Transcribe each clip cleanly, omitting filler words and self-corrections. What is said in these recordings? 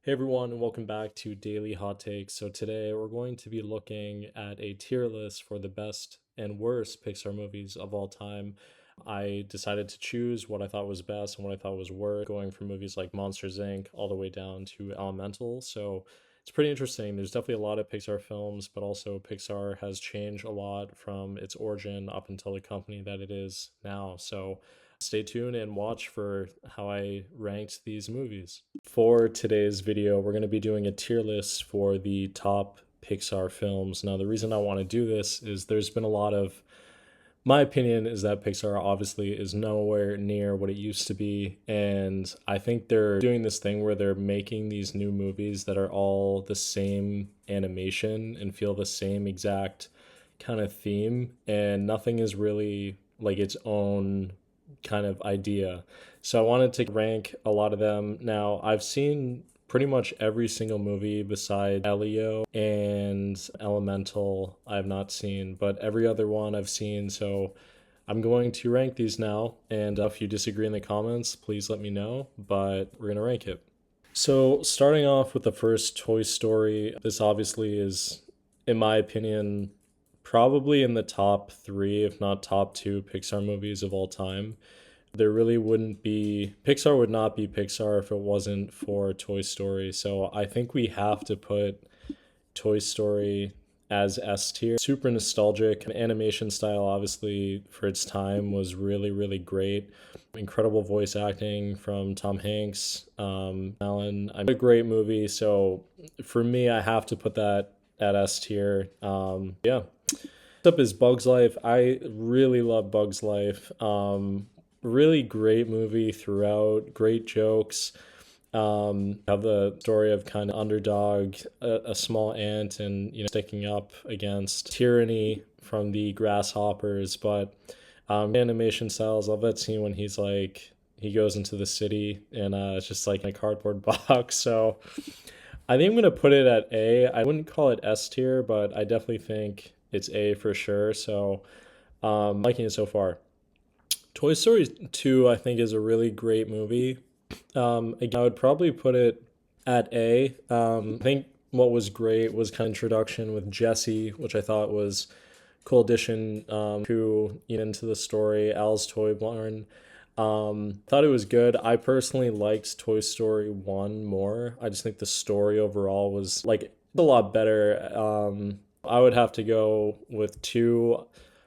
Hey everyone, and welcome back to Daily Hot Takes. So today we're going to be looking at a tier list for the best and worst Pixar movies of all time. I decided to choose what I thought was best and what I thought was worst, going from movies like Monsters Inc. all the way down to Elemental. So it's pretty interesting. There's definitely a lot of Pixar films, but also Pixar has changed a lot from its origin up until the company that it is now. So stay tuned and watch for how I ranked these movies. For today's video, we're going to be doing a tier list for the top Pixar films. Now, the reason I want to do this is there's been a lot of my opinion is that Pixar obviously is nowhere near what it used to be. And I think they're doing this thing where they're making these new movies that are all the same animation and feel the same exact kind of theme. And nothing is really like its own kind of idea. So I wanted to rank a lot of them. Now, I've seen pretty much every single movie besides Elio and Elemental I have not seen, but every other one I've seen. So I'm going to rank these now. And if you disagree in the comments, please let me know, but we're going to rank it. So starting off with the first Toy Story, this obviously is, in my opinion, probably in the top three, if not top two Pixar movies of all time. There really wouldn't be, Pixar would not be Pixar if it wasn't for Toy Story. So I think we have to put Toy Story as S tier. Super nostalgic. Animation style, obviously, for its time was really, really great. Incredible voice acting from Tom Hanks, Alan. A great movie. So for me, I have to put that at S tier. Yeah. Next up is Bug's Life. I really love Bug's Life. Really great movie throughout, great jokes. Have the story of kind of underdog, a small ant, and sticking up against tyranny from the grasshoppers. But animation styles, love that scene when he goes into the city and it's just like in a cardboard box. So I think I'm gonna put it at A. I wouldn't call it S tier, but I definitely think it's A for sure. So liking it so far. Toy Story 2, I think, is a really great movie. Again, I would probably put it at A. I think what was great was kind of introduction with Jesse, which I thought was cool addition to into the story. Al's Toy Barn. Thought it was good. I personally liked Toy Story 1 more. I just think the story overall was like a lot better. I would have to go with 2.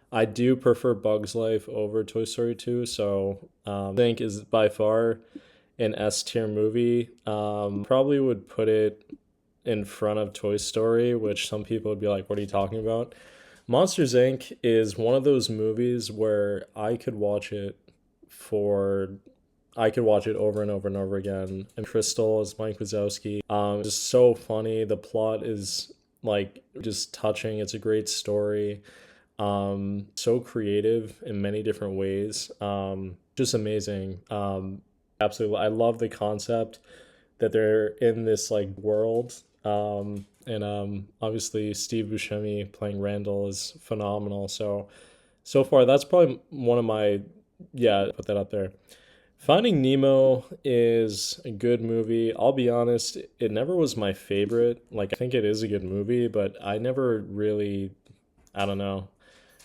I do prefer Bugs Life over Toy Story 2, so I think is by far an S tier movie. Probably would put it in front of Toy Story, which some people would be like, what are you talking about? Monsters Inc. is one of those movies where I could watch it over and over and over again. And Crystal is Mike Wazowski. Just so funny. The plot is like just touching. It's a great story. So creative in many different ways. Just amazing. Absolutely. I love the concept that they're in this like world. And obviously Steve Buscemi playing Randall is phenomenal. So far that's probably one of my, yeah, put that up there. Finding Nemo is a good movie. I'll be honest, it never was my favorite. Like, I think it is a good movie, but I never really, I don't know.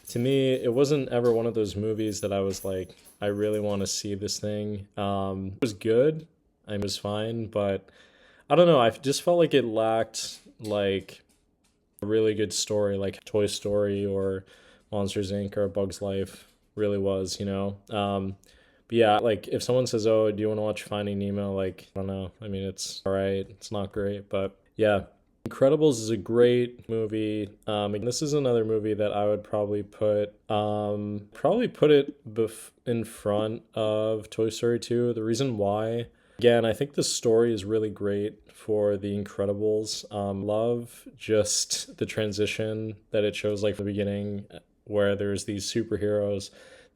To me, it wasn't ever one of those movies that I was like, I really want to see this thing. It was good. It was fine, but I don't know. I just felt like it lacked like a really good story, like Toy Story or Monsters Inc. or Bug's Life really was. But yeah, like if someone says, "Oh, do you want to watch Finding Nemo?" Like, I don't know. I mean, it's all right. It's not great, but yeah. Incredibles is a great movie. And this is another movie that I would probably put it in front of Toy Story 2. The reason why, again, I think the story is really great for The Incredibles. Love just the transition that it shows, like from the beginning, where there's these superheroes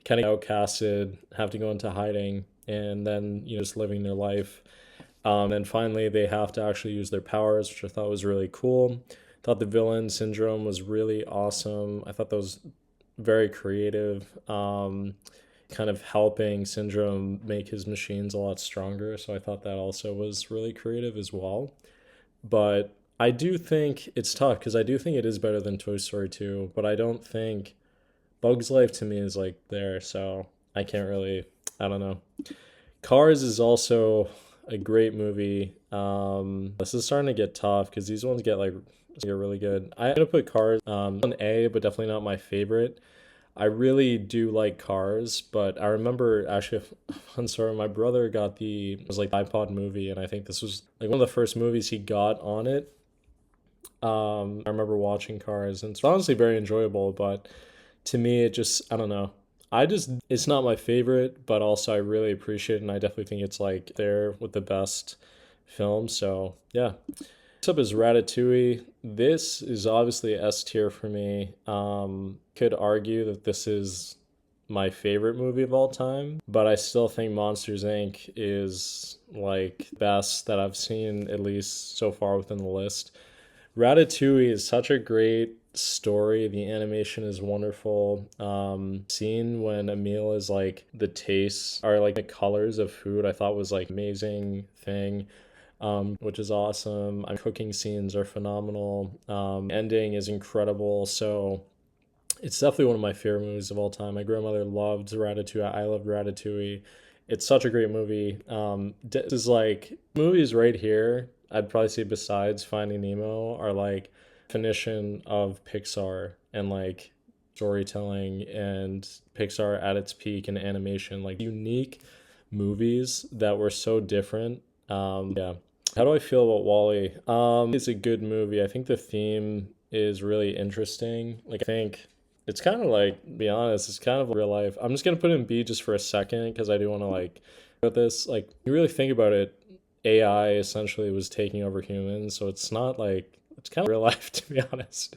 kind of outcasted, have to go into hiding, and then just living their life. And finally, they have to actually use their powers, which I thought was really cool. Thought the villain syndrome was really awesome. I thought that was very creative. kind of helping Syndrome make his machines a lot stronger. So I thought that also was really creative as well. But I do think it's tough because I do think it is better than Toy Story 2, but I don't think Bug's Life to me is like there. So I can't really, I don't know. Cars is also a great movie. This is starting to get tough because these ones get really good. I'm gonna put Cars on A, but definitely not my favorite. I really do like Cars, but I remember actually a fun story. My brother got it was like iPod movie, and I think this was like one of the first movies he got on it. I remember watching Cars, and it's honestly very enjoyable, but to me, it just, I don't know. It's not my favorite, but also I really appreciate it, and I definitely think it's like there with the best film. So, yeah. Next up is Ratatouille. This is obviously S tier for me. Could argue that this is my favorite movie of all time, but I still think Monsters Inc. is like best that I've seen at least so far within the list. Ratatouille is such a great story. The animation is wonderful. Scene when Emile is like the tastes are like the colors of food, I thought was like amazing thing. Which is awesome. Cooking scenes are phenomenal. Ending is incredible. So it's definitely one of my favorite movies of all time. My grandmother loved Ratatouille. I loved Ratatouille. It's such a great movie. This is like movies right here. I'd probably say besides Finding Nemo are like definition of Pixar and like storytelling and Pixar at its peak in animation. Like unique movies that were so different. Yeah. How do I feel about Wally? It's a good movie. I think the theme is really interesting. Like I think it's kind of like, to be honest, it's kind of real life. I'm just gonna put it in B just for a second because I do want to like about this. Like you really think about it, AI essentially was taking over humans, so it's not like it's kind of real life to be honest.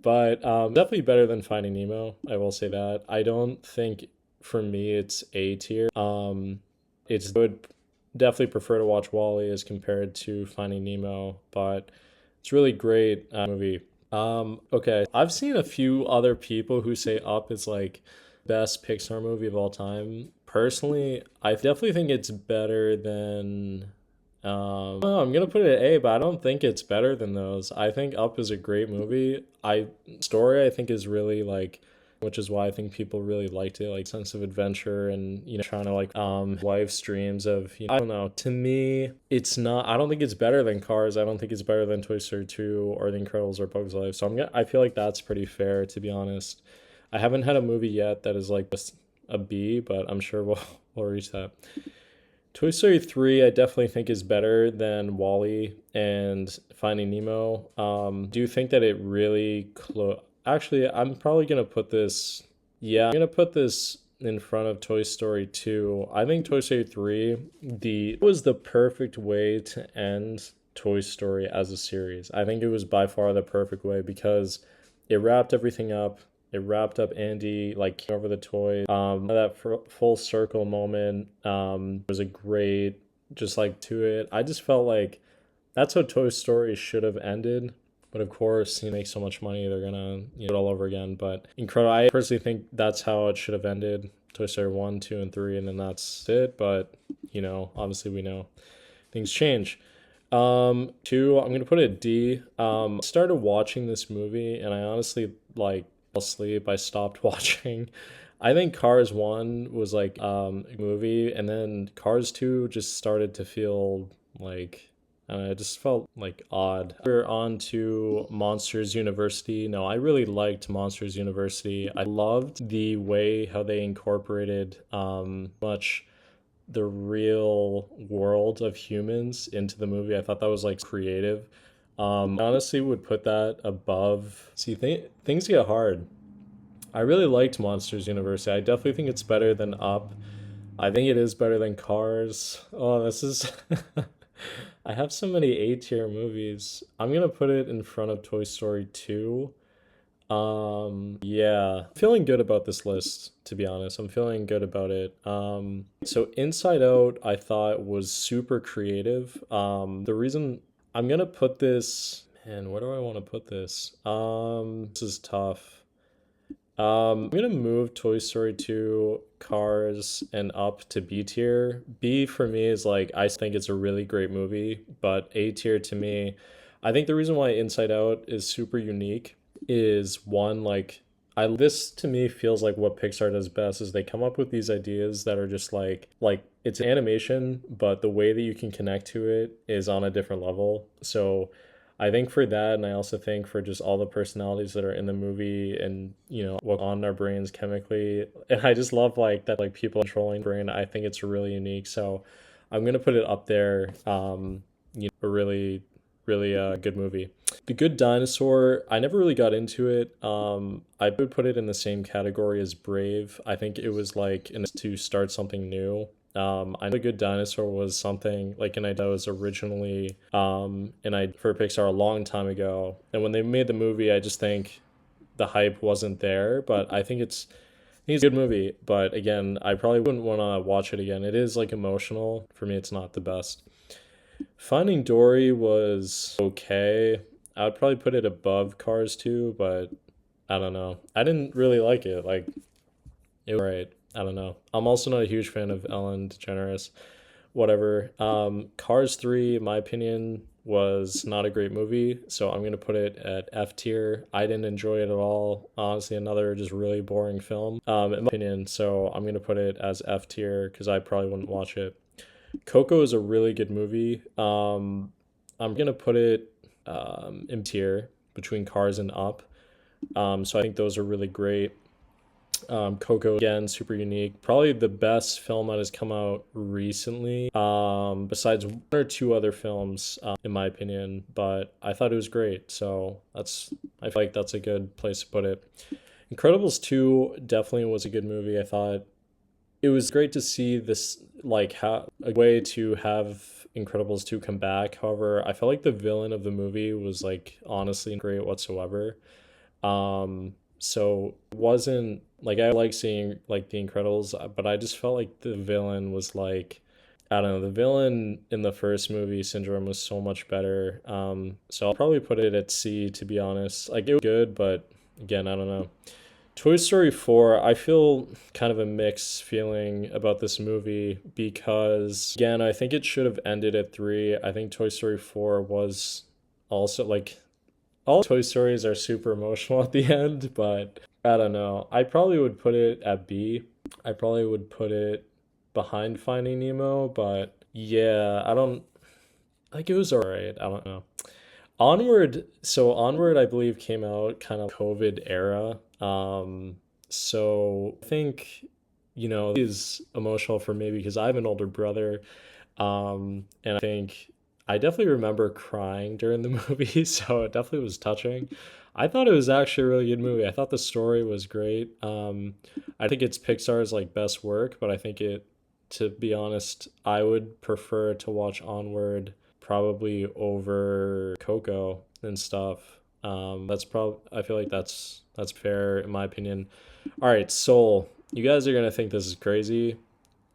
But definitely better than Finding Nemo. I will say that. I don't think for me it's A tier. It's good. Definitely prefer to watch Wally as compared to Finding Nemo, but it's really great movie. Okay. I've seen a few other people who say Up is like best Pixar movie of all time. Personally, I definitely think it's better than no, I'm gonna put it at A, but I don't think it's better than those. I think Up is a great movie. I think is really like which is why I think people really liked it, like sense of adventure and trying to like live streams of I don't know. To me, it's not. I don't think it's better than Cars. I don't think it's better than Toy Story 2 or The Incredibles or Bugs Life. So I feel like that's pretty fair to be honest. I haven't had a movie yet that is like just a B, but I'm sure we'll reach that. Toy Story 3, I definitely think is better than Wally and Finding Nemo. Do you think that it really Actually, I'm probably gonna put this. Yeah, I'm gonna put this in front of Toy Story 2. I think Toy Story 3 the was the perfect way to end Toy Story as a series. I think it was by far the perfect way because it wrapped everything up. It wrapped up Andy like over the toy. That full circle moment was a great just like to it. I just felt like that's how Toy Story should have ended. But of course, make so much money, they're gonna do it all over again. But incredible. I personally think that's how it should have ended. Toy Story 1, 2, and 3, and then that's it. But obviously we know things change. Two, I'm gonna put it D. Started watching this movie, and I honestly like fell asleep. I stopped watching. I think Cars 1 was like a movie, and then Cars 2 just started to feel like it just felt like odd. We're on to Monsters University. No, I really liked Monsters University. I loved the way how they incorporated much the real world of humans into the movie. I thought that was like creative. I honestly would put that above. See, things get hard. I really liked Monsters University. I definitely think it's better than Up. I think it is better than Cars. Oh, this is. I have so many A tier movies. I'm gonna put it in front of Toy Story 2. Yeah, feeling good about this list, to be honest. I'm feeling good about it. So Inside Out, I thought was super creative. The reason I'm gonna put this, man, where do I want to put this? This is tough. I'm gonna move Toy Story 2, Cars, and Up to B tier. B for me is like I think it's a really great movie, but A tier to me, I think the reason why Inside Out is super unique is one like I this to me feels like what Pixar does best is they come up with these ideas that are just like it's animation, but the way that you can connect to it is on a different level. So I think for that, and I also think for just all the personalities that are in the movie and, what on our brains chemically. And I just love like that, like people controlling brain. I think it's really unique. So I'm going to put it up there. A really, really good movie. The Good Dinosaur, I never really got into it. I would put it in the same category as Brave. I think it was like to start something new. I know The Good Dinosaur was something like an idea that was originally and I for Pixar a long time ago. And when they made the movie, I just think the hype wasn't there. But I think it's a good movie. But again, I probably wouldn't want to watch it again. It is like emotional. For me, it's not the best. Finding Dory was okay. I would probably put it above Cars 2, but I don't know. I didn't really like it. Like it was right. I don't know. I'm also not a huge fan of Ellen DeGeneres. Whatever. Cars 3, in my opinion, was not a great movie, so I'm gonna put it at F tier. I didn't enjoy it at all. Honestly, another just really boring film, in my opinion. So I'm gonna put it as F tier because I probably wouldn't watch it. Coco is a really good movie. I'm gonna put it in tier between Cars and Up. So I think those are really great. Coco again, super unique. Probably the best film that has come out recently. Besides one or two other films, in my opinion. But I thought it was great. So I feel like that's a good place to put it. Incredibles 2 definitely was a good movie. I thought it was great to see this like how a way to have Incredibles 2 come back. However, I felt like the villain of the movie was like honestly great whatsoever. So it wasn't like I like seeing like the Incredibles, but I just felt like the villain was like I don't know, the villain in the first movie Syndrome was so much better. So I'll probably put it at C to be honest. Like it was good, but again, I don't know. Toy Story 4, I feel kind of a mixed feeling about this movie because, again, I think it should have ended at 3. I think Toy Story 4 was also like all Toy Stories are super emotional at the end, but I don't know. I probably would put it at B. I probably would put it behind Finding Nemo, but yeah, I don't like it was alright. I don't know. Onward, I believe, came out kind of COVID era. So I think, is emotional for me because I have an older brother. And I think I definitely remember crying during the movie, so it definitely was touching. I thought it was actually a really good movie. I thought the story was great. I think it's Pixar's like best work, but I think to be honest, I would prefer to watch Onward probably over Coco and stuff. I feel like that's fair in my opinion. All right, Soul. You guys are gonna think this is crazy.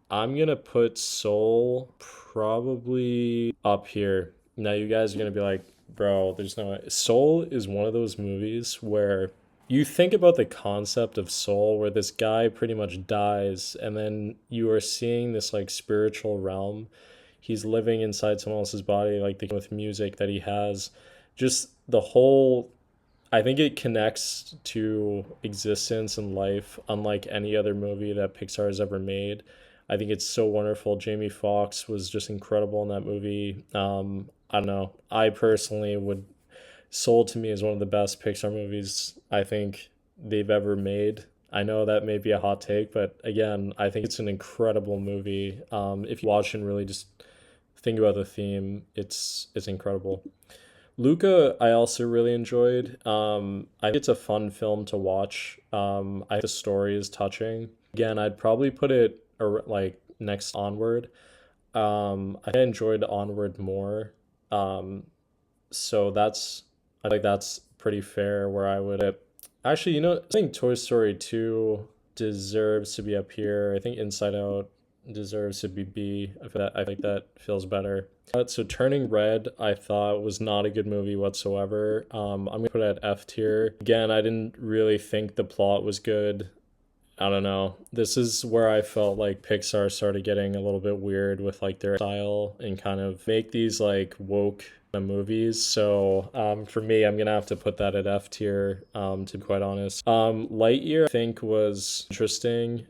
I'm gonna put Soul probably up here. Now you guys are gonna be like, bro, there's no way. Soul is one of those movies where you think about the concept of soul where this guy pretty much dies and then you are seeing this like spiritual realm. He's living inside someone else's body, like with music that he has. Just the whole I think it connects to existence and life unlike any other movie that Pixar has ever made. I think it's so wonderful. Jamie Foxx was just incredible in that movie. I don't know. I personally would Soul to me is one of the best Pixar movies I think they've ever made. I know that may be a hot take, but again, I think it's an incredible movie. If you watch and really just think about the theme, it's incredible. Luca, I also really enjoyed. I think it's a fun film to watch. I think the story is touching. Again, I'd probably put it like next Onward. I enjoyed Onward more. Um, so I think that's pretty fair where I would actually, I think Toy Story 2 deserves to be up here. I think Inside Out deserves to be B. I think that feels better. So Turning Red, I thought was not a good movie whatsoever. I'm gonna put it at F tier. Again, I didn't really think the plot was good. I don't know. This is where I felt like Pixar started getting a little bit weird with like their style and kind of make these like woke movies. So for me, I'm gonna have to put that at F tier. To be quite honest, Lightyear I think was interesting.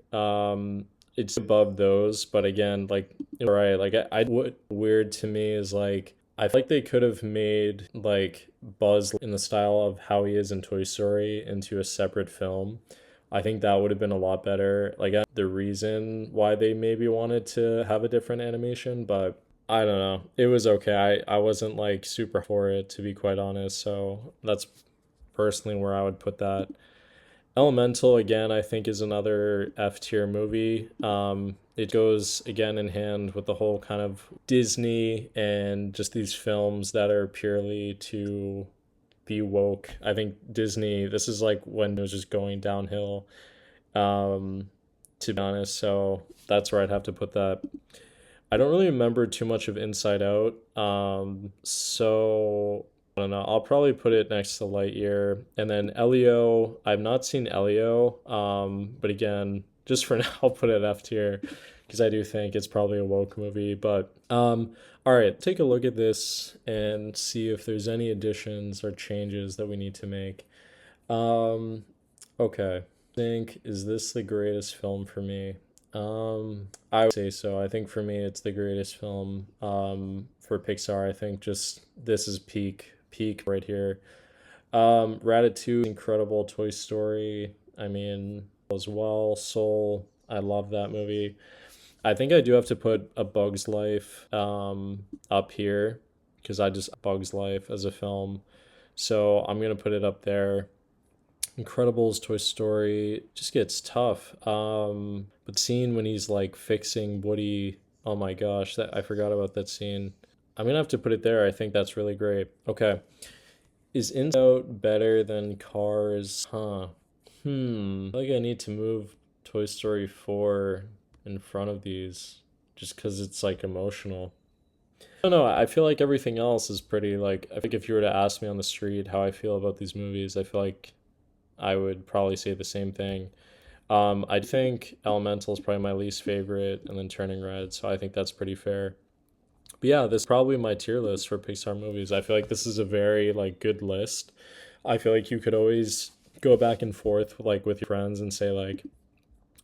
It's above those, but again, like right, like what weird to me is like I feel like they could have made like Buzz in the style of how he is in Toy Story into a separate film. I think that would have been a lot better. Like the reason why they maybe wanted to have a different animation, but I don't know. It was okay. I wasn't like super for it to be quite honest. So that's personally where I would put that. Elemental again, I think is another F tier movie. It goes again in hand with the whole kind of Disney and just these films that are purely to be woke. I think Disney, this is like when it was just going downhill, um, to be honest. So that's where I'd have to put that. I don't really remember too much of Inside Out. So I don't know. I'll probably put it next to Lightyear. And then Elio, I've not seen Elio. But again, just for now, I'll put it F tier because I do think it's probably a woke movie. But all right, take a look at this and see if there's any additions or changes that we need to make. Um, okay. I think, is this the greatest film for me? I would say so. I think for me, it's the greatest film. For Pixar, I think just this is peak right here. Ratatouille, incredible. Toy Story, I mean, as well. Soul, I love that movie. I think I do have to put A Bug's Life up here because I just Bug's Life as a film. So I'm gonna put it up there. Incredibles, Toy Story just gets tough. But scene when he's like fixing Woody, oh my gosh, that I forgot about that scene. I'm gonna have to put it there. I think that's really great. Okay. Is Inside Out better than Cars? Huh. I feel like I need to move Toy Story 4 in front of these just because it's like emotional. I don't know. I feel like everything else is pretty like, I think if you were to ask me on the street how I feel about these movies, I feel like I would probably say the same thing. I think Elemental is probably my least favorite, and then Turning Red, so I think that's pretty fair. But yeah, this is probably my tier list for Pixar movies. I feel like this is a very like good list. I feel like you could always go back and forth like with your friends and say like,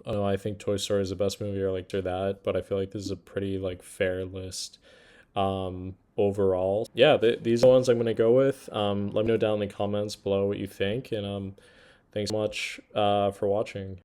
oh no, I think Toy Story is the best movie or like or that, but I feel like this is a pretty like fair list overall. Yeah, these are the ones I'm gonna go with. Let me know down in the comments below what you think, and thanks so much for watching.